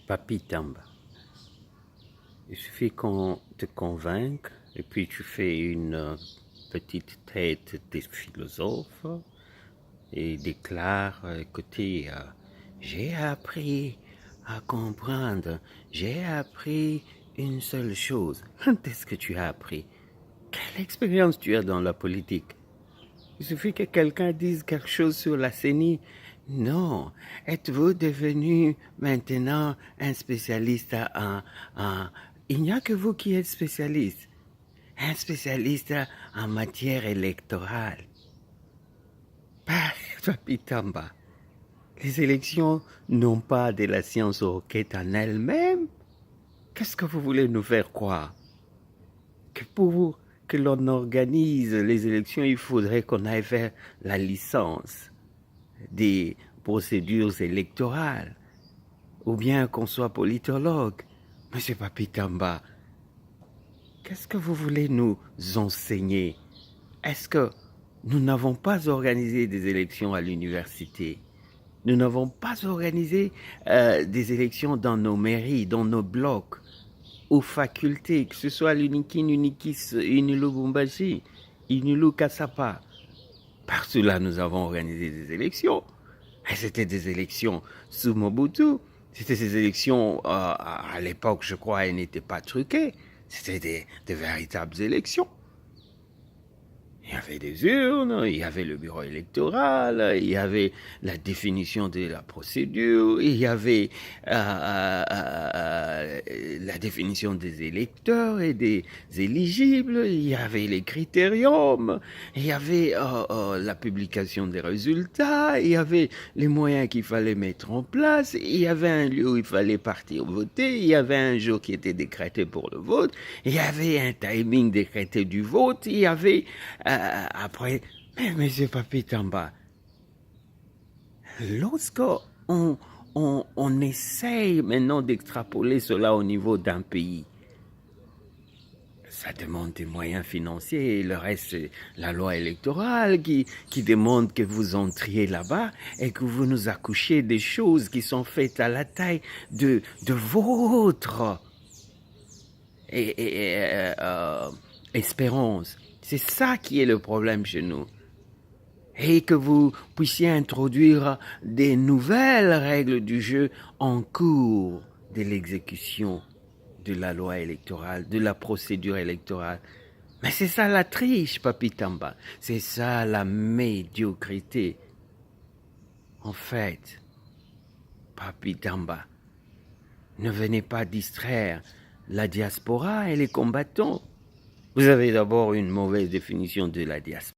Papi Tamba. Il suffit qu'on te convainque et puis tu fais une petite tête des philosophes et déclare, écoutez, j'ai appris à comprendre, j'ai appris une seule chose. Qu'est-ce que tu as appris? Quelle expérience tu as dans la politique? Il suffit que quelqu'un dise quelque chose sur la CENI. Non, êtes-vous devenu maintenant un spécialiste Il n'y a que vous qui êtes spécialiste. Un spécialiste en matière électorale. Papi Tamba, les élections n'ont pas de la science requête en elles-mêmes. Qu'est-ce que vous voulez nous faire croire? Que pour que l'on organise les élections, il faudrait qu'on aille faire la licence des procédures électorales, ou bien qu'on soit politologue. Monsieur Papi Tamba, qu'est-ce que vous voulez nous enseigner? Est-ce que nous n'avons pas organisé des élections à l'université? Nous n'avons pas organisé des élections dans nos mairies, dans nos blocs, aux facultés, que ce soit à l'Unikin, Unikis, Unilubumbashi, Unilu Kassapa. Par cela, nous avons organisé des élections. Et c'était des élections sous Mobutu. C'était des élections, à l'époque, je crois, elles n'étaient pas truquées. C'était des véritables élections. Il y avait des urnes, il y avait le bureau électoral, il y avait la définition de la procédure, il y avait la définition des électeurs et des éligibles, il y avait les critériums, il y avait la publication des résultats, il y avait les moyens qu'il fallait mettre en place, il y avait un lieu où il fallait partir voter, il y avait un jour qui était décrété pour le vote, il y avait un timing décrété du vote, il y avait... après, mais monsieur Papi Tamba, lorsque on essaye maintenant d'extrapoler cela au niveau d'un pays, ça demande des moyens financiers. Et le reste, c'est la loi électorale qui demande que vous entriez là-bas et que vous nous accouchiez des choses qui sont faites à la taille de votre espérance. C'est ça qui est le problème chez nous. Et que vous puissiez introduire des nouvelles règles du jeu en cours de l'exécution de la loi électorale, de la procédure électorale. Mais c'est ça la triche, Papi Tamba. C'est ça la médiocrité. En fait, Papi Tamba, ne venez pas distraire la diaspora et les combattants. Vous avez d'abord une mauvaise définition de la diaspora.